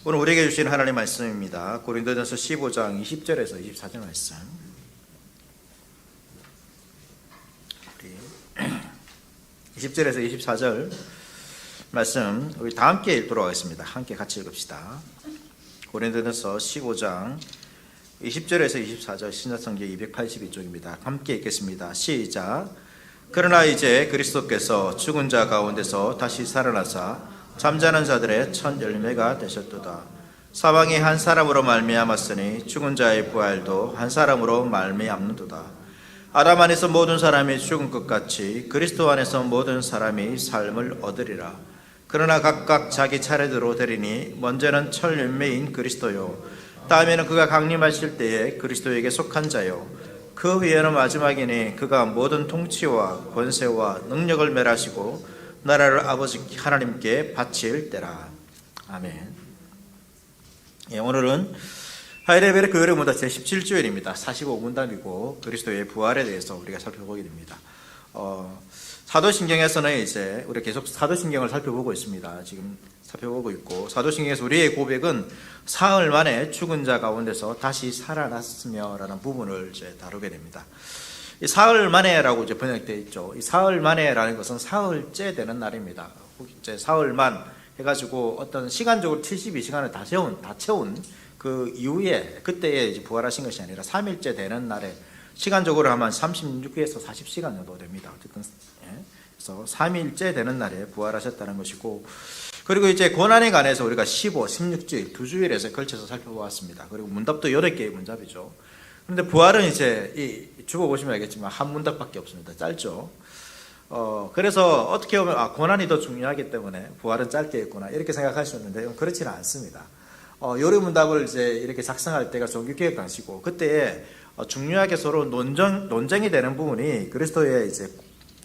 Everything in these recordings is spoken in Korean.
오늘 우리에게 주신 하나님의 말씀입니다. 고린도전서 15장 20절에서 24절 말씀. 20절에서 24절 말씀 우리 다 함께 읽도록 하겠습니다. 함께 같이 읽읍시다. 고린도전서 15장 20절에서 24절 신약성경 282쪽입니다. 함께 읽겠습니다. 시작. 그러나 이제 그리스도께서 죽은 자 가운데서 다시 살아나사 잠자는 자들의 첫 열매가 되셨도다. 사망이 한 사람으로 말미암았으니 죽은 자의 부활도 한 사람으로 말미암는도다. 아담 안에서 모든 사람이 죽은 것 같이 그리스도 안에서 모든 사람이 삶을 얻으리라. 그러나 각각 자기 차례대로 되리니 먼저는 첫 열매인 그리스도요, 다음에는 그가 강림하실 때에 그리스도에게 속한 자요, 그 후에는 마지막이니 그가 모든 통치와 권세와 능력을 멸하시고 나라를 아버지 하나님께 바칠 때라. 아멘. 오늘은 하이델베르크 요리문답 제17주일입니다. 45문답이고 그리스도의 부활에 대해서 우리가 살펴보게 됩니다. 사도신경에서는 이제 우리가 계속 사도신경을 살펴보고 있습니다. 지금 살펴보고 있고, 사도신경에서 우리의 고백은 사흘 만에 죽은 자 가운데서 다시 살아났으며 라는 부분을 이제 다루게 됩니다. 이 사흘 만에라고 이제 번역되어 있죠. 이 사흘 만에라는 것은 사흘째 되는 날입니다. 이제 사흘만 해가지고 어떤 시간적으로 72시간을 다 채운 그 이후에 그때에 이제 부활하신 것이 아니라 3일째 되는 날에 시간적으로 하면 36에서 40시간 정도 됩니다. 어쨌든 그래서 3일째 되는 날에 부활하셨다는 것이고, 그리고 이제 고난에 관해서 우리가 15, 16주일 두 주일에서 걸쳐서 살펴보았습니다. 그리고 문답도 8개의 문답이죠. 그런데 부활은 이제 죽어보시면 알겠지만 한 문답밖에 없습니다. 짧죠. 그래서 어떻게 보면 고난이 더 중요하기 때문에 부활은 짧게 했구나 이렇게 생각할 수 있는데 그렇지는 않습니다. 요리문답을 이제 이렇게 작성할 때가 종교개혁 당시고, 그때에 중요하게 서로 논쟁이 되는 부분이 그리스도의 이제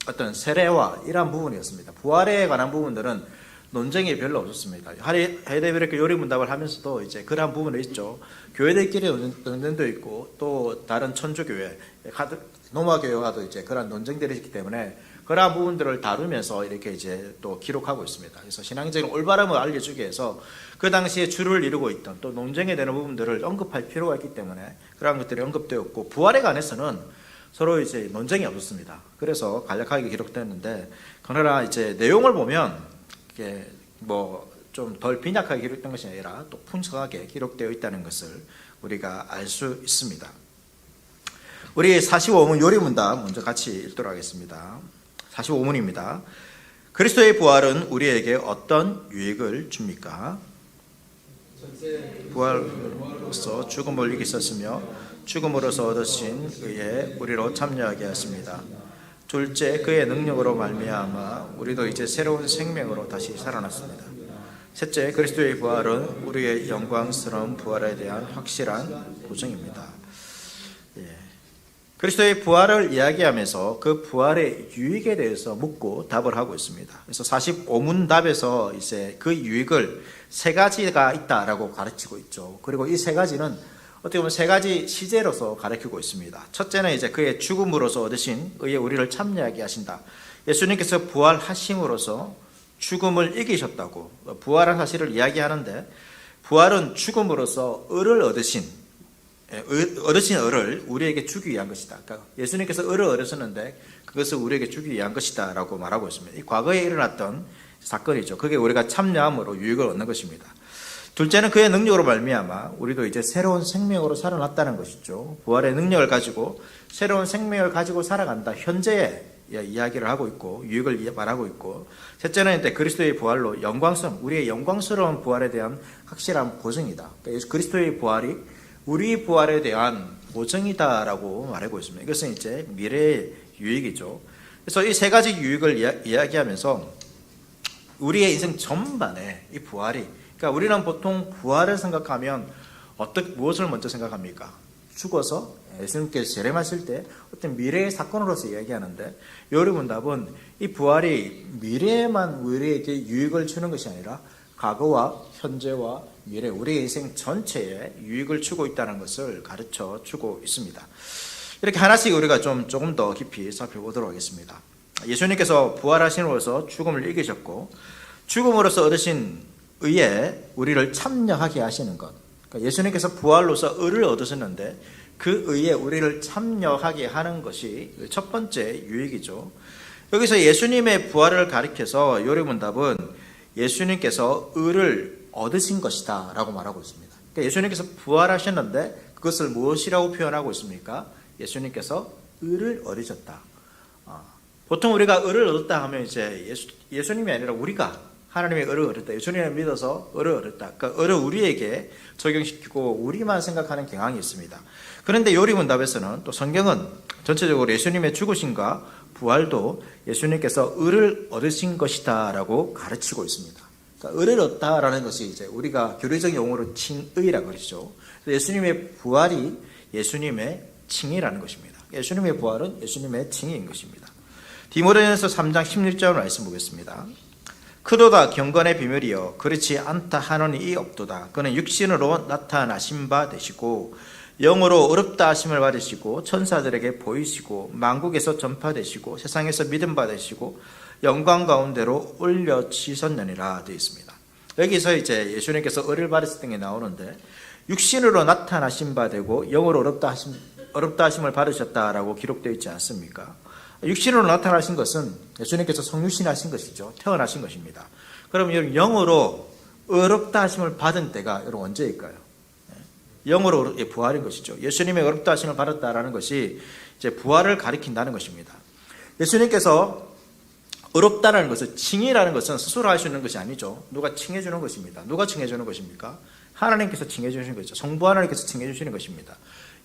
어떤 세례와 이러한 부분이었습니다. 부활에 관한 부분들은 논쟁이 별로 없었습니다. 하이델베르크 요리문답을 하면서도 이제 그러한 부분이 있죠. 교회들끼리 논쟁도 있고 또 다른 천주교회, 로마교회와도 이제 그러한 논쟁들이 있기 때문에 그러한 부분들을 다루면서 이렇게 이제 또 기록하고 있습니다. 그래서 신앙적인 올바름을 알려주기 위해서 그 당시에 주를 이루고 있던 또 논쟁이 되는 부분들을 언급할 필요가 있기 때문에 그러한 것들이 언급되었고, 부활에 관해서는 서로 이제 논쟁이 없었습니다. 그래서 간략하게 기록됐는데, 그러나 이제 내용을 보면 이게 뭐 좀 덜 빈약하게 기록된 것이 아니라 또 풍성하게 기록되어 있다는 것을 우리가 알 수 있습니다. 우리 45문 요리문답 먼저 같이 읽도록 하겠습니다. 45문입니다. 그리스도의 부활은 우리에게 어떤 유익을 줍니까? 부활로서 죽음을 이기셨으며 죽음으로서 얻으신 의에 우리로 참여하게 하십니다. 둘째, 그의 능력으로 말미암아 우리도 이제 새로운 생명으로 다시 살아났습니다. 셋째, 그리스도의 부활은 우리의 영광스러운 부활에 대한 확실한 보증입니다. 그리스도의 부활을 이야기하면서 그 부활의 유익에 대해서 묻고 답을 하고 있습니다. 그래서 45문답에서 이제 그 유익을 세 가지가 있다라고 가르치고 있죠. 그리고 이 세 가지는 어떻게 보면 세 가지 시제로서 가르치고 있습니다. 첫째는 이제 그의 죽음으로서 얻으신 의에 우리를 참여하게 하신다. 예수님께서 부활하심으로써 죽음을 이기셨다고 부활한 사실을 이야기하는데, 부활은 죽음으로써 의를 얻으신 의를 우리에게 주기 위한 것이다. 그러니까 예수님께서 의를 얻으셨는데 그것을 우리에게 주기 위한 것이다 라고 말하고 있습니다. 이 과거에 일어났던 사건이죠. 그게 우리가 참여함으로 유익을 얻는 것입니다. 둘째는 그의 능력으로 말미암아 우리도 이제 새로운 생명으로 살아났다는 것이죠. 부활의 능력을 가지고 새로운 생명을 가지고 살아간다. 현재의 이야기를 하고 있고 유익을 말하고 있고, 셋째는 이제 그리스도의 부활로 우리의 영광스러운 부활에 대한 확실한 보증이다. 그러니까 그리스도의 부활이 우리 부활에 대한 보증이다라고 말하고 있습니다. 이것은 이제 미래의 유익이죠. 그래서 이 세 가지 유익을 이야기하면서 우리의 인생 전반에 이 부활이, 그러니까 우리는 보통 부활을 생각하면 무엇을 먼저 생각합니까? 죽어서 예수님께서 재림하실 때 어떤 미래의 사건으로서 이야기하는데, 요리문답은 이 부활이 미래에만 우리에게 유익을 주는 것이 아니라 과거와 현재와 미래, 우리의 인생 전체에 유익을 주고 있다는 것을 가르쳐 주고 있습니다. 이렇게 하나씩 우리가 조금 더 깊이 살펴보도록 하겠습니다. 예수님께서 부활하심으로써 죽음을 이기셨고, 죽음으로써 얻으신 의에 우리를 참여하게 하시는 것. 그러니까 예수님께서 부활로서 의를 얻으셨는데 그 의에 우리를 참여하게 하는 것이 첫 번째 유익이죠. 여기서 예수님의 부활을 가리켜서 요리문답은 예수님께서 의를 얻으신 것이다 라고 말하고 있습니다. 그러니까 예수님께서 부활하셨는데 그것을 무엇이라고 표현하고 있습니까? 예수님께서 의를 얻으셨다. 보통 우리가 의를 얻었다 하면 이제 예수님이 아니라 우리가 하나님의 의를 얻었다. 예수님을 믿어서 의를 얻었다. 그러니까 의를 우리에게 적용시키고 우리만 생각하는 경향이 있습니다. 그런데 요리문답에서는 또 성경은 전체적으로 예수님의 죽으심과 부활도 예수님께서 의를 얻으신 것이다 라고 가르치고 있습니다. 그러니까 의를 얻다라는 것이 이제 우리가 교리적 용어로 칭의라고 그러죠. 예수님의 부활이 예수님의 칭의라는 것입니다. 예수님의 부활은 예수님의 칭의인 것입니다. 디모데전서 3장 16절 말씀 보겠습니다. 크도다 경건의 비밀이여 그렇지 않다 하노니 이 없도다. 그는 육신으로 나타나신 바 되시고 영으로 어렵다 하심을 받으시고 천사들에게 보이시고 만국에서 전파되시고 세상에서 믿음 받으시고 영광 가운데로 올려지셨느니라 되어 있습니다. 여기서 이제 예수님께서 의를 받으실 때 나오는데 육신으로 나타나신 바 되고 영으로 어렵다 하심을 받으셨다라고 기록되어 있지 않습니까? 육신으로 나타나신 것은 예수님께서 성육신 하신 것이죠. 태어나신 것입니다. 그럼 영으로 어렵다 하심을 받은 때가 여러분 언제일까요? 영으로 부활인 것이죠. 예수님의 어렵다 하심을 받았다라는 것이 이제 부활을 가리킨다는 것입니다. 예수님께서 어렵다라는 것은 칭의라는 것은 스스로 할 수 있는 것이 아니죠. 누가 칭해 주는 것입니다. 누가 칭해 주는 것입니까? 하나님께서 칭해 주시는 것이죠. 성부 하나님께서 칭해 주시는 것입니다.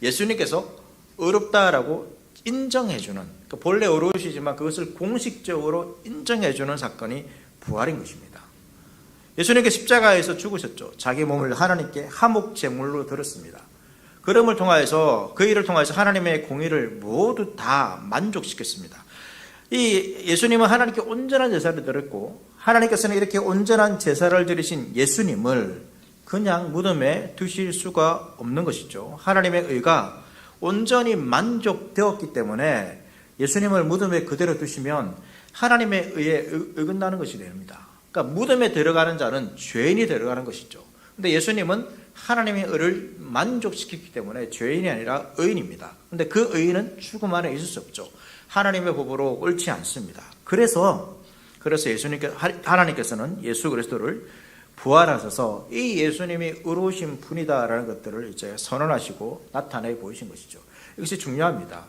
예수님께서 어렵다라고 인정해 주는, 그러니까 본래 어려우시지만 그것을 공식적으로 인정해 주는 사건이 부활인 것입니다. 예수님께서 십자가에서 죽으셨죠. 자기 몸을 하나님께 화목 제물로 드렸습니다. 그럼을 통하여서 그 일을 통해서 하나님의 공의를 모두 다 만족시켰습니다. 이 예수님은 하나님께 온전한 제사를 드렸고 하나님께서는 이렇게 온전한 제사를 드리신 예수님을 그냥 무덤에 두실 수가 없는 것이죠. 하나님의 의가 온전히 만족되었기 때문에 예수님을 무덤에 그대로 두시면 하나님의 의에 어긋나는 것이 됩니다. 그러니까 무덤에 들어가는 자는 죄인이 들어가는 것이죠. 근데 예수님은 하나님의 의를 만족시켰기 때문에 죄인이 아니라 의인입니다. 근데 그 의인은 죽음 안에 있을 수 없죠. 하나님의 법으로 옳지 않습니다. 그래서 하나님께서는 예수 그리스도를 부활하셔서 이 예수님이 의로우신 분이다라는 것들을 이제 선언하시고 나타내 보이신 것이죠. 이것이 중요합니다.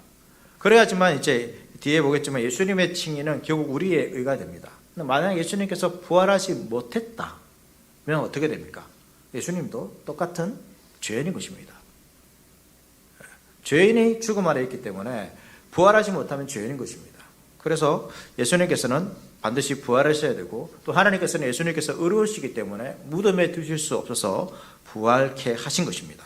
그래야지만 이제 뒤에 보겠지만 예수님의 칭의는 결국 우리의 의가 됩니다. 만약 예수님께서 부활하지 못했다면 어떻게 됩니까? 예수님도 똑같은 죄인인 것입니다. 죄인이 죽음 아래 있기 때문에 부활하지 못하면 죄인인 것입니다. 그래서 예수님께서는 반드시 부활하셔야 되고 또 하나님께서는 예수님께서 의로우시기 때문에 무덤에 두실 수 없어서 부활케 하신 것입니다.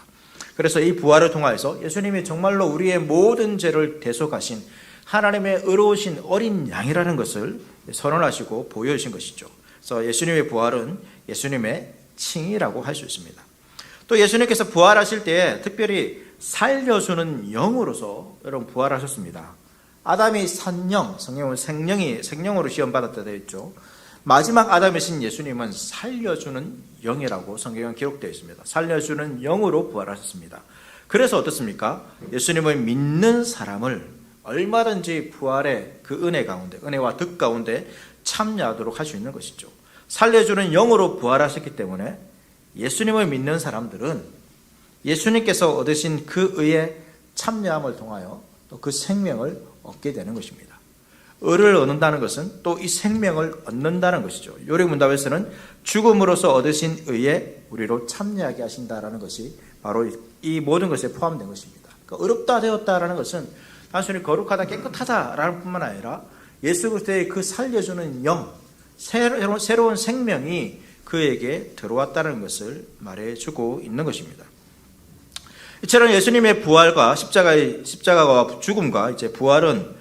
그래서 이 부활을 통하여서 예수님이 정말로 우리의 모든 죄를 대속하신 하나님의 의로우신 어린 양이라는 것을 선언하시고 보여주신 것이죠. 그래서 예수님의 부활은 예수님의 칭의라고 할 수 있습니다. 또 예수님께서 부활하실 때 특별히 살려주는 영으로서 여러분 부활하셨습니다. 아담이 산영, 성경은 생령으로 시험받았다 되어 있죠. 마지막 아담이신 예수님은 살려주는 영이라고 성경은 기록되어 있습니다. 살려주는 영으로 부활하셨습니다. 그래서 어떻습니까? 예수님을 믿는 사람을 얼마든지 부활의 그 은혜 가운데, 은혜와 đức 가운데 참여하도록 할 수 있는 것이죠. 살려주는 영으로 부활하셨기 때문에 예수님을 믿는 사람들은 예수님께서 얻으신 그 의에 참여함을 통하여 또 그 생명을 얻게 되는 것입니다. 의를 얻는다는 것은 또 이 생명을 얻는다는 것이죠. 요리문답에서는 죽음으로써 얻으신 의에 우리로 참여하게 하신다라는 것이 바로 이 모든 것에 포함된 것입니다. 그러니까 의롭다 되었다라는 것은 단순히 거룩하다 깨끗하다라는 뿐만 아니라 예수 그리스도의 그 살려주는 영, 새로운 생명이 그에게 들어왔다는 것을 말해주고 있는 것입니다. 이처럼 예수님의 부활과 십자가와 죽음과 이제 부활은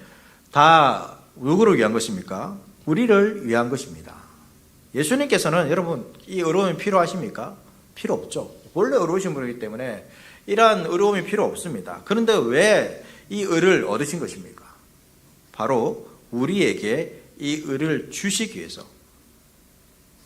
다 누구를 위한 것입니까? 우리를 위한 것입니다. 예수님께서는 여러분 이 의로움이 필요하십니까? 필요 없죠. 원래 의로우신 분이기 때문에 이러한 의로움이 필요 없습니다. 그런데 왜 이 의를 얻으신 것입니까? 바로 우리에게 이 의를 주시기 위해서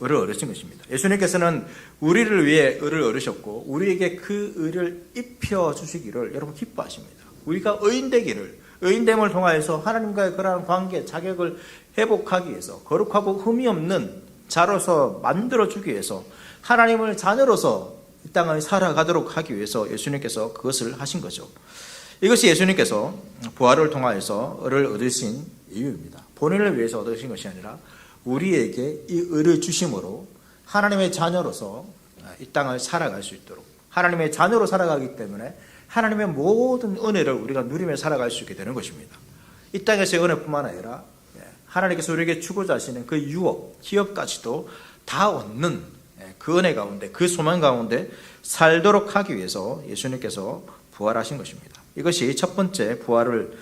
을을 얻으신 것입니다. 예수님께서는 우리를 위해 을을 얻으셨고 우리에게 그 을을 입혀주시기를 여러분 기뻐하십니다. 우리가 의인됨을 통하여서 하나님과의 그러한 관계, 자격을 회복하기 위해서 거룩하고 흠이 없는 자로서 만들어주기 위해서 하나님을 자녀로서 이 땅을 살아가도록 하기 위해서 예수님께서 그것을 하신 거죠. 이것이 예수님께서 부활을 통하여서 을을 얻으신 이유입니다. 본인을 위해서 얻으신 것이 아니라 우리에게 이 을을 주심으로 하나님의 자녀로서 이 땅을 살아갈 수 있도록, 하나님의 자녀로 살아가기 때문에 하나님의 모든 은혜를 우리가 누리며 살아갈 수 있게 되는 것입니다. 이 땅에서의 은혜뿐만 아니라 하나님께서 우리에게 주고자 하시는 그 유업, 기업까지도 다 얻는 그 은혜 가운데, 그 소망 가운데 살도록 하기 위해서 예수님께서 부활하신 것입니다. 이것이 첫 번째 부활을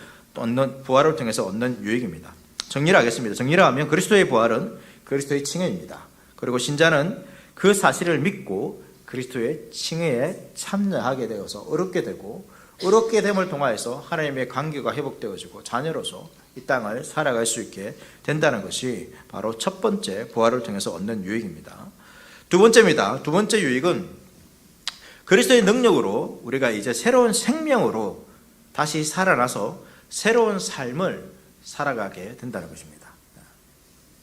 통해서 얻는 유익입니다. 정리를 하겠습니다. 정리를 하면 그리스도의 부활은 그리스도의 칭의입니다. 그리고 신자는 그 사실을 믿고 그리스도의 칭의에 참여하게 되어서 의롭게 되고, 의롭게 됨을 통하여서 하나님의 관계가 회복되어지고 자녀로서 이 땅을 살아갈 수 있게 된다는 것이 바로 첫 번째 부활을 통해서 얻는 유익입니다. 두 번째입니다. 두 번째 유익은 그리스도의 능력으로 우리가 이제 새로운 생명으로 다시 살아나서 새로운 삶을 살아가게 된다는 것입니다.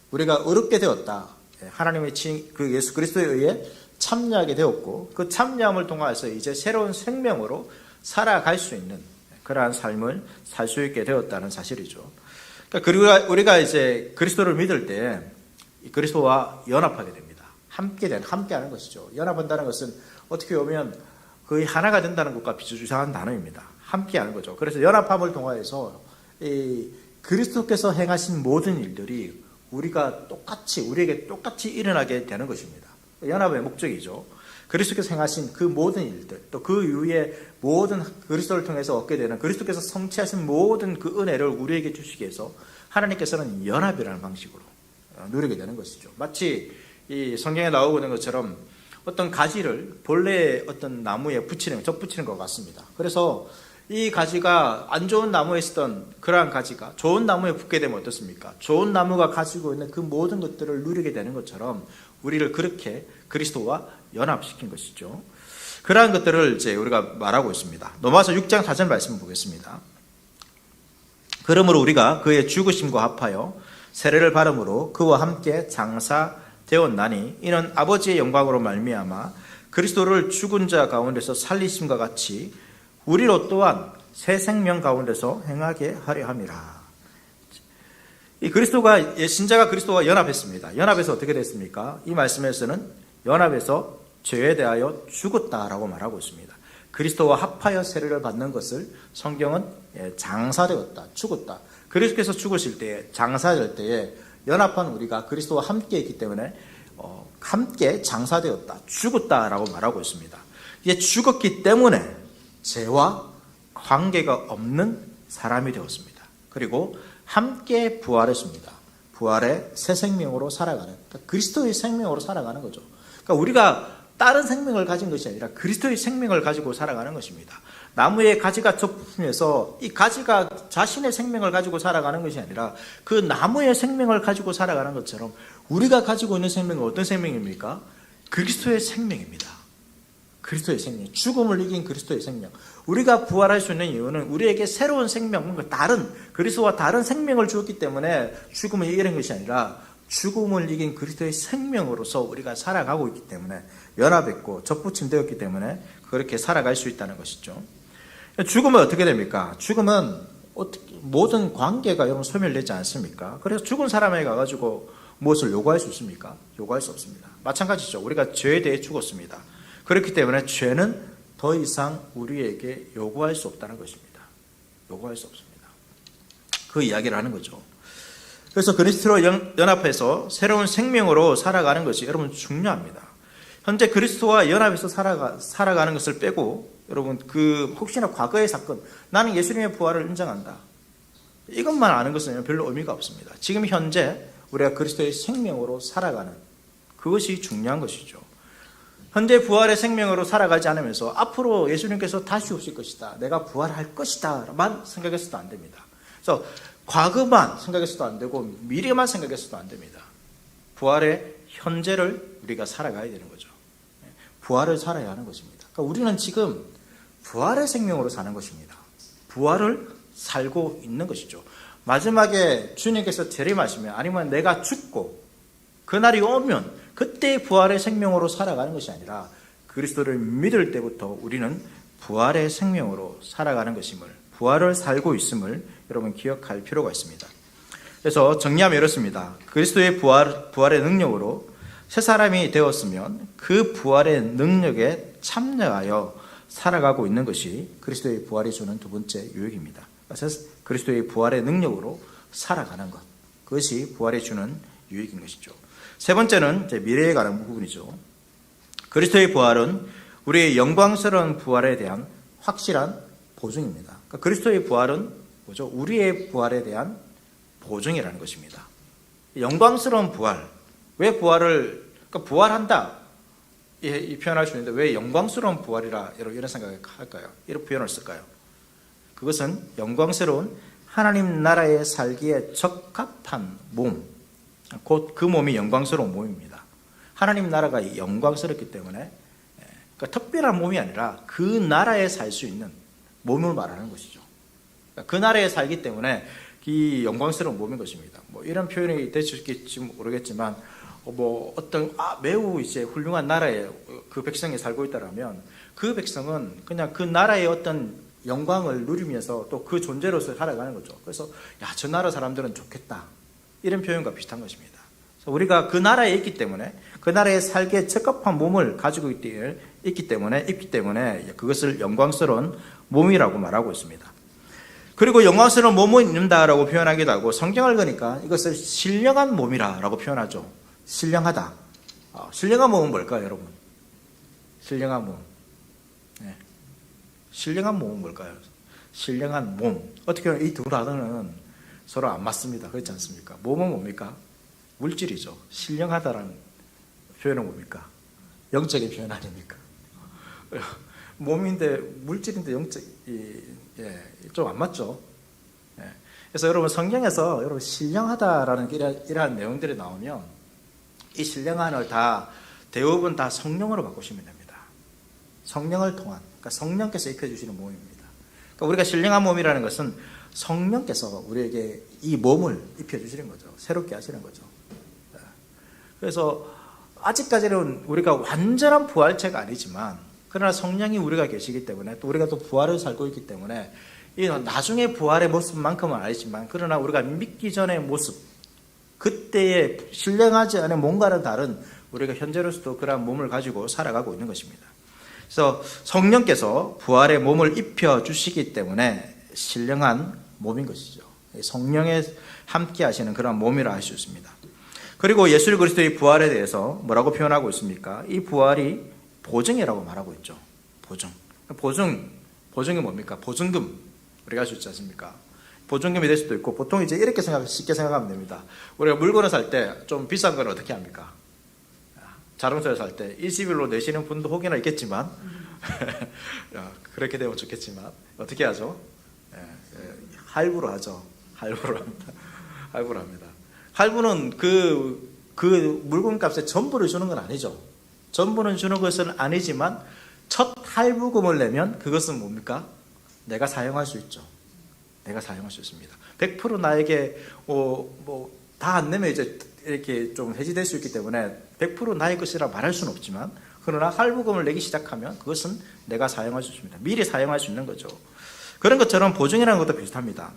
우리가 의롭게 되었다. 하나님의 그 예수 그리스도에 의해 참여하게 되었고, 그 참여함을 통해서 이제 새로운 생명으로 살아갈 수 있는 그러한 삶을 살 수 있게 되었다는 사실이죠. 그리고 우리가 이제 그리스도를 믿을 때 그리스도와 연합하게 됩니다. 함께하는 것이죠. 연합한다는 것은 어떻게 보면 거의 하나가 된다는 것과 비슷한 단어입니다. 함께하는 거죠. 그래서 연합함을 통하여서 이 그리스도께서 행하신 모든 일들이 우리에게 똑같이 일어나게 되는 것입니다. 연합의 목적이죠. 그리스도께서 행하신 그 모든 일들, 또 그 이후에 모든 그리스도를 통해서 얻게 되는 그리스도께서 성취하신 모든 그 은혜를 우리에게 주시기 위해서 하나님께서는 연합이라는 방식으로 누리게 되는 것이죠. 마치 이 성경에 나오고 있는 것처럼 어떤 가지를 본래의 어떤 나무에 접붙이는 것 같습니다. 그래서 이 가지가 안 좋은 나무에 있었던 그러한 가지가 좋은 나무에 붙게 되면 어떻습니까? 좋은 나무가 가지고 있는 그 모든 것들을 누리게 되는 것처럼 우리를 그렇게 그리스도와 연합시킨 것이죠. 그러한 것들을 이제 우리가 말하고 있습니다. 로마서 6장 4절 말씀을 보겠습니다. 그러므로 우리가 그의 죽으심과 합하여 세례를 받음으로 그와 함께 장사되었나니 이는 아버지의 영광으로 말미암아 그리스도를 죽은 자 가운데서 살리심과 같이 우리로 또한 새 생명 가운데서 행하게 하려 함이라. 이 신자가 그리스도와 연합했습니다. 연합해서 어떻게 됐습니까? 이 말씀에서는 연합해서 죄에 대하여 죽었다라고 말하고 있습니다. 그리스도와 합하여 세례를 받는 것을 성경은 장사되었다, 죽었다. 그리스도께서 죽으실 때에, 장사될 때에 연합한 우리가 그리스도와 함께 있기 때문에 함께 장사되었다, 죽었다라고 말하고 있습니다. 이제 죽었기 때문에 죄와 관계가 없는 사람이 되었습니다. 그리고 함께 부활했습니다. 부활의 새 생명으로 살아가는, 그러니까 그리스도의 생명으로 살아가는 거죠. 그러니까 우리가 다른 생명을 가진 것이 아니라 그리스도의 생명을 가지고 살아가는 것입니다. 나무에 가지가 접히면서 이 가지가 자신의 생명을 가지고 살아가는 것이 아니라 그 나무의 생명을 가지고 살아가는 것처럼 우리가 가지고 있는 생명은 어떤 생명입니까? 그리스도의 생명입니다. 그리스도의 생명, 죽음을 이긴 그리스도의 생명. 우리가 부활할 수 있는 이유는 우리에게 새로운 생명, 뭔가 다른, 그리스도와 다른 생명을 주었기 때문에 죽음을 이기는 것이 아니라 죽음을 이긴 그리스도의 생명으로서 우리가 살아가고 있기 때문에, 연합했고 접붙임 되었기 때문에 그렇게 살아갈 수 있다는 것이죠. 죽으면 어떻게 됩니까? 죽으면 모든 관계가 여러분 소멸되지 않습니까? 그래서 죽은 사람에게 가가지고 무엇을 요구할 수 있습니까? 요구할 수 없습니다. 마찬가지죠. 우리가 죄에 대해 죽었습니다. 그렇기 때문에 죄는 더 이상 우리에게 요구할 수 없다는 것입니다. 요구할 수 없습니다. 그 이야기를 하는 거죠. 그래서 그리스도로 연합해서 새로운 생명으로 살아가는 것이 여러분 중요합니다. 현재 그리스도와 연합해서 살아가는 것을 빼고 여러분 혹시나 과거의 사건, 나는 예수님의 부활을 인정한다, 이것만 아는 것은 별로 의미가 없습니다. 지금 현재 우리가 그리스도의 생명으로 살아가는 그것이 중요한 것이죠. 현재 부활의 생명으로 살아가지 않으면서 앞으로 예수님께서 다시 오실 것이다, 내가 부활할 것이다만 생각해서도 안 됩니다. 그래서 과거만 생각해서도 안 되고 미래만 생각해서도 안 됩니다. 부활의 현재를 우리가 살아가야 되는 거죠. 부활을 살아야 하는 것입니다. 그러니까 우리는 지금 부활의 생명으로 사는 것입니다. 부활을 살고 있는 것이죠. 마지막에 주님께서 재림하시면, 아니면 내가 죽고 그날이 오면 그때 부활의 생명으로 살아가는 것이 아니라 그리스도를 믿을 때부터 우리는 부활의 생명으로 살아가는 것임을, 부활을 살고 있음을 여러분 기억할 필요가 있습니다. 그래서 정리하면 이렇습니다. 그리스도의 부활의 능력으로 새 사람이 되었으면 그 부활의 능력에 참여하여 살아가고 있는 것이 그리스도의 부활이 주는 두 번째 유익입니다. 그래서 그리스도의 부활의 능력으로 살아가는 것, 그것이 부활이 주는 유익인 것이죠. 세 번째는 미래에 관한 부분이죠. 그리스도의 부활은 우리의 영광스러운 부활에 대한 확실한 보증입니다. 그러니까 그리스도의 부활은 뭐죠? 우리의 부활에 대한 보증이라는 것입니다. 영광스러운 부활. 왜 부활을, 그러니까 부활한다, 이 표현할 수 있는데 왜 영광스러운 부활이라 이런 생각을 할까요? 이런 표현을 쓸까요? 그것은 영광스러운 하나님 나라에 살기에 적합한 몸, 곧 그 몸이 영광스러운 몸입니다. 하나님 나라가 영광스럽기 때문에, 그러니까 특별한 몸이 아니라 그 나라에 살 수 있는 몸을 말하는 것이죠. 그러니까 그 나라에 살기 때문에 이 영광스러운 몸인 것입니다. 뭐 이런 표현이 될 수 있을지 모르겠지만, 뭐 어떤 매우 이제 훌륭한 나라에 그 백성이 살고 있다라면 그 백성은 그냥 그 나라의 어떤 영광을 누리면서 또 그 존재로서 살아가는 거죠. 그래서 저 나라 사람들은 좋겠다, 이런 표현과 비슷한 것입니다. 그래서 우리가 그 나라에 있기 때문에, 그 나라에 살기에 적합한 몸을 가지고 있기 때문에 그것을 영광스러운 몸이라고 말하고 있습니다. 그리고 영광스러운 몸을 입는다라고 표현하기도 하고, 성경을 보니까 이것을 신령한 몸이라고 표현하죠. 신령하다. 신령한 몸은 뭘까요, 여러분? 신령한 몸. 네. 신령한 몸은 뭘까요? 신령한 몸. 어떻게 보면 이 두 단어는 서로 안 맞습니다. 그렇지 않습니까? 몸은 뭡니까? 물질이죠. 신령하다라는 표현은 뭡니까? 영적인 표현 아닙니까? 몸인데, 물질인데 좀 안 맞죠? 그래서 여러분 성경에서 여러분 신령하다라는 이러한 내용들이 나오면 이 신령한을 대부분 다 성령으로 바꾸시면 됩니다. 성령을 통한, 그러니까 성령께서 입혀주시는 몸입니다. 그러니까 우리가 신령한 몸이라는 것은 성령께서 우리에게 이 몸을 입혀주시는 거죠. 새롭게 하시는 거죠. 그래서 아직까지는 우리가 완전한 부활체가 아니지만, 그러나 성령이 우리가 계시기 때문에, 또 우리가 또 부활을 살고 있기 때문에, 이 나중에 부활의 모습만큼은 아니지만, 그러나 우리가 믿기 전의 모습, 그때의 신령하지 않은 뭔가는 다른 우리가 현재로서도 그러한 몸을 가지고 살아가고 있는 것입니다. 그래서 성령께서 부활의 몸을 입혀주시기 때문에 신령한 몸인 것이죠. 성령에 함께 하시는 그런 몸이라 할 수 있습니다. 그리고 예수 그리스도의 부활에 대해서 뭐라고 표현하고 있습니까? 이 부활이 보증이라고 말하고 있죠. 보증이 뭡니까? 보증금. 우리가 할 수 있지 않습니까? 보증금이 될 수도 있고, 보통 이제 이렇게 쉽게 생각하면 됩니다. 우리가 물건을 살 때 좀 비싼 건 어떻게 합니까? 자동차를 살 때 일시불로 내시는 분도 혹여나 있겠지만, 그렇게 되면 좋겠지만, 어떻게 하죠? 할부로 하죠. 할부로 합니다. 할부는 그 물건 값에 전부를 주는 건 아니죠. 전부는 주는 것은 아니지만, 첫 할부금을 내면 그것은 뭡니까? 내가 사용할 수 있죠. 내가 사용할 수 있습니다. 100% 나에게 다 안 내면 이제 이렇게 좀 해지될 수 있기 때문에 100% 나의 것이라 말할 수는 없지만, 그러나 할부금을 내기 시작하면 그것은 내가 사용할 수 있습니다. 미리 사용할 수 있는 거죠. 그런 것처럼 보증이라는 것도 비슷합니다.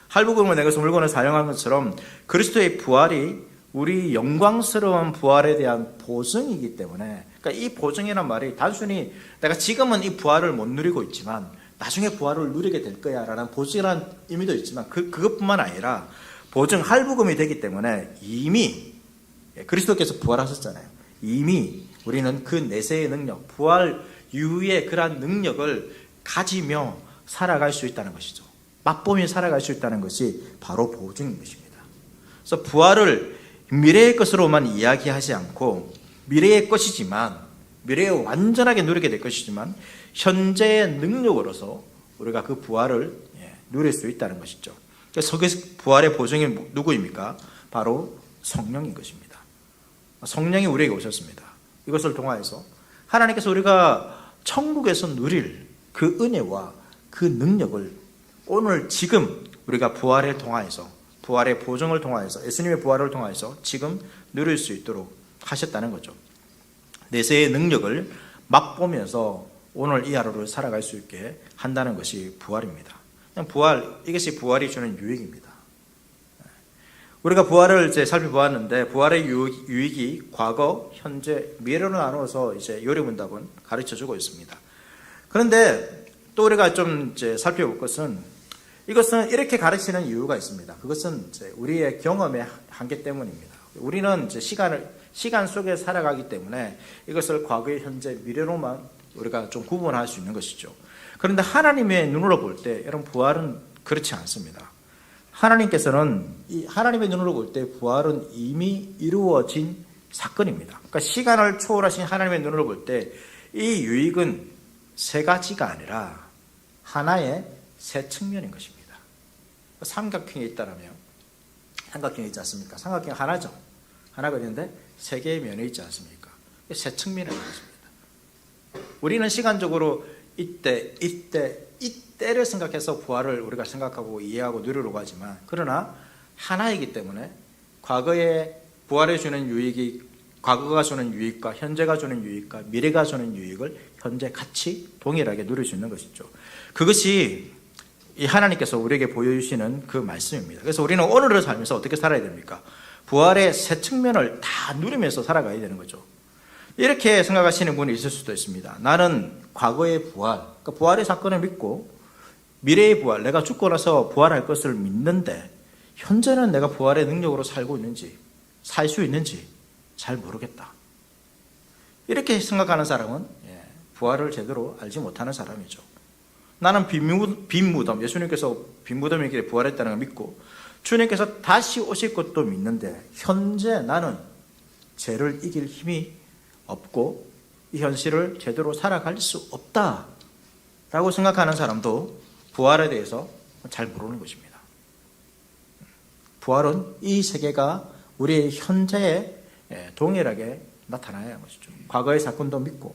할부금을 내서 물건을 사용하는 것처럼 그리스도의 부활이 우리 영광스러운 부활에 대한 보증이기 때문에, 그러니까 이 보증이란 말이 단순히 내가 지금은 이 부활을 못 누리고 있지만 나중에 부활을 누리게 될 거야 라는 보증이라는 의미도 있지만, 그것뿐만 아니라 보증, 할부금이 되기 때문에 이미 그리스도께서 부활하셨잖아요. 이미 우리는 그 내세의 능력, 부활 이후의 그러한 능력을 가지며 살아갈 수 있다는 것이죠. 맛보며 살아갈 수 있다는 것이 바로 보증인 것입니다. 그래서 부활을 미래의 것으로만 이야기하지 않고, 미래의 것이지만, 미래에 완전하게 누리게 될 것이지만, 현재의 능력으로서 우리가 그 부활을 누릴 수 있다는 것이죠. 그래서 부활의 보증이 누구입니까? 바로 성령인 것입니다. 성령이 우리에게 오셨습니다. 이것을 통하여서 하나님께서 우리가 천국에서 누릴 그 은혜와 그 능력을 오늘 지금 우리가 부활을 통하여서, 부활의 보증을 통하여서, 예수님의 부활을 통하여서 지금 누릴 수 있도록 하셨다는 거죠. 내세의 능력을 맛보면서 오늘 이 하루를 살아갈 수 있게 한다는 것이 부활입니다. 부활, 이것이 부활이 주는 유익입니다. 우리가 부활을 이제 살펴보았는데, 부활의 유익이 과거, 현재, 미래로 나누어서 이제 요리문답은 가르쳐 주고 있습니다. 그런데 또 우리가 좀 이제 살펴볼 것은, 이것은 이렇게 가르치는 이유가 있습니다. 그것은 이제 우리의 경험의 한계 때문입니다. 우리는 이제 시간 속에 살아가기 때문에 이것을 과거의 현재, 미래로만 우리가 좀 구분할 수 있는 것이죠. 그런데 하나님의 눈으로 볼 때, 여러분, 부활은 그렇지 않습니다. 하나님께서는 하나님의 눈으로 볼 때 부활은 이미 이루어진 사건입니다. 그러니까 시간을 초월하신 하나님의 눈으로 볼 때 이 유익은 세 가지가 아니라 하나의 세 측면인 것입니다. 삼각형이 있다라면, 삼각형이 있지 않습니까? 삼각형 하나죠. 하나가 있는데 세 개의 면이 있지 않습니까? 세 측면이라는 것입니다. 우리는 시간적으로 이때를 생각해서 부활을 우리가 생각하고 이해하고 누리려고 하지만, 그러나 하나이기 때문에 과거에 부활해 주는 유익이, 과거가 주는 유익과 현재가 주는 유익과 미래가 주는 유익을 현재 같이 동일하게 누릴 수 있는 것이죠. 그것이 이 하나님께서 우리에게 보여주시는 그 말씀입니다. 그래서 우리는 오늘을 살면서 어떻게 살아야 됩니까? 부활의 세 측면을 다 누리면서 살아가야 되는 거죠. 이렇게 생각하시는 분이 있을 수도 있습니다. 나는 과거의 부활, 그러니까 부활의 사건을 믿고 미래의 부활, 내가 죽고 나서 부활할 것을 믿는데 현재는 내가 부활의 능력으로 살고 있는지, 살 수 있는지 잘 모르겠다. 이렇게 생각하는 사람은 부활을 제대로 알지 못하는 사람이죠. 나는 빈 무덤, 예수님께서 빈 무덤의 길에 부활했다는 걸 믿고 주님께서 다시 오실 것도 믿는데 현재 나는 죄를 이길 힘이 없고 이 현실을 제대로 살아갈 수 없다라고 생각하는 사람도 부활에 대해서 잘 모르는 것입니다. 부활은 이 세계가 우리의 현재에 동일하게 나타나야 하는 것이죠. 과거의 사건도 믿고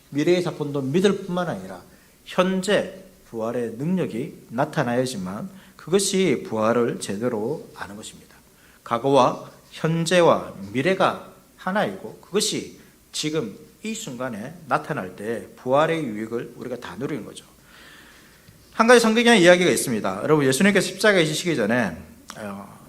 미래의 사건도 믿을 뿐만 아니라 현재 부활의 능력이 나타나야지만 그것이 부활을 제대로 아는 것입니다. 과거와 현재와 미래가 하나이고 그것이 지금 이 순간에 나타날 때 부활의 유익을 우리가 다 누리는 거죠. 한 가지 성경의 이야기가 있습니다. 여러분, 예수님께서 십자가에 지시기 전에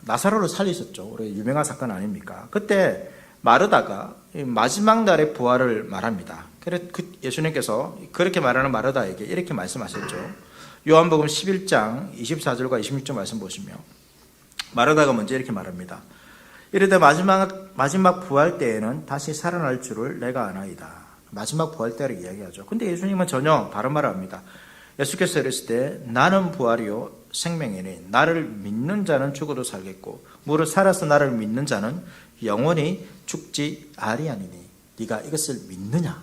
나사로를 살리셨죠. 우리 유명한 사건 아닙니까? 그때 마르다가 마지막 날의 부활을 말합니다. 그래서 예수님께서 그렇게 말하는 마르다에게 이렇게 말씀하셨죠. 요한복음 11장 24절과 26절 말씀 보시면 마르다가 먼저 이렇게 말합니다. 이르되 마지막 부활 때에는 다시 살아날 줄을 내가 아나이다. 마지막 부활 때를 이야기하죠. 근데 예수님은 전혀 다른 말을 합니다. 예수께서 이르실 때 나는 부활이요 생명이니 나를 믿는 자는 죽어도 살겠고 무릇 살아서 나를 믿는 자는 영원히 죽지 아니하니니 네가 이것을 믿느냐?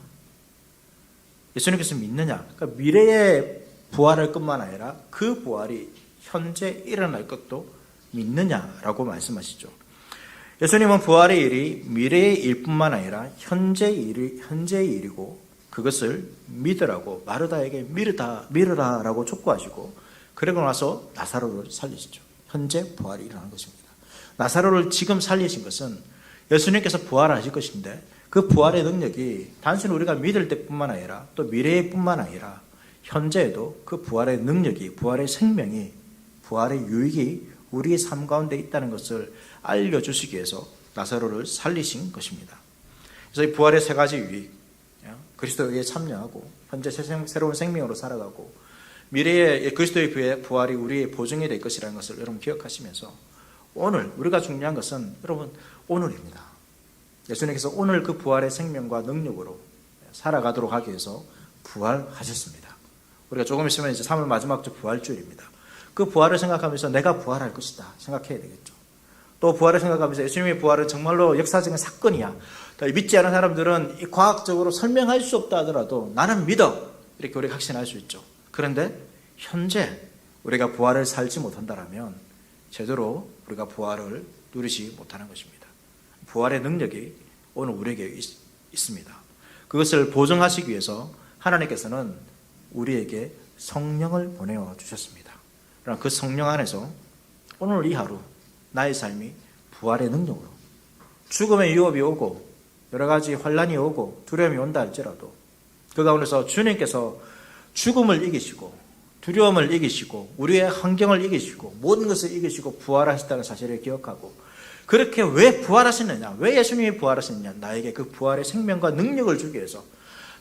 예수님께서 믿느냐? 그러니까 미래의 부활할 것만 아니라 그 부활이 현재 일어날 것도 믿느냐라고 말씀하시죠. 예수님은 부활의 일이 미래의 일뿐만 아니라 현재의 일이고 그것을 믿으라고 마르다에게 믿으라라고 촉구하시고 그러고 나서 나사로를 살리시죠. 현재 부활이 일어나는 것입니다. 나사로를 지금 살리신 것은 예수님께서 부활하실 것인데 그 부활의 능력이 단순히 우리가 믿을 때뿐만 아니라 또 미래의 뿐만 아니라 현재에도 그 부활의 능력이, 부활의 생명이, 부활의 유익이 우리의 삶 가운데 있다는 것을 알려주시기 위해서 나사로를 살리신 것입니다. 그래서 이 부활의 세 가지 유익, 그리스도에게 참여하고 현재 새로운 생명으로 살아가고 미래의 그리스도의 부활이 우리의 보증이 될 것이라는 것을 여러분 기억하시면서 오늘 우리가 중요한 것은 여러분 오늘입니다. 예수님께서 오늘 그 부활의 생명과 능력으로 살아가도록 하기 위해서 부활하셨습니다. 우리가 조금 있으면 이제 3월 마지막 주 부활주일입니다. 그 부활을 생각하면서 내가 부활할 것이다 생각해야 되겠죠. 또 부활을 생각하면서 예수님의 부활은 정말로 역사적인 사건이야. 믿지 않은 사람들은 과학적으로 설명할 수 없다 하더라도 나는 믿어. 이렇게 우리가 확신할 수 있죠. 그런데 현재 우리가 부활을 살지 못한다면 제대로 우리가 부활을 누리지 못하는 것입니다. 부활의 능력이 오늘 우리에게 있습니다. 그것을 보증하시기 위해서 하나님께서는 우리에게 성령을 보내어 주셨습니다. 그 성령 안에서 오늘 이 하루 나의 삶이 부활의 능력으로, 죽음의 위협이 오고 여러 가지 환난이 오고 두려움이 온다 할지라도 그 가운데서 주님께서 죽음을 이기시고 두려움을 이기시고 우리의 환경을 이기시고 모든 것을 이기시고 부활하셨다는 사실을 기억하고, 그렇게 왜 부활하셨느냐, 왜 예수님이 부활하셨느냐, 나에게 그 부활의 생명과 능력을 주기 위해서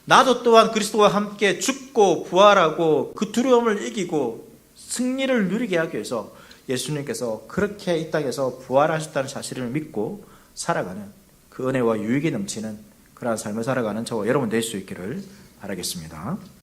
나도 또한 그리스도와 함께 죽고 부활하고 그 두려움을 이기고 승리를 누리게 하기 위해서 예수님께서 그렇게 이 땅에서 부활하셨다는 사실을 믿고 살아가는 그 은혜와 유익이 넘치는 그러한 삶을 살아가는 저와 여러분 될 수 있기를 바라겠습니다.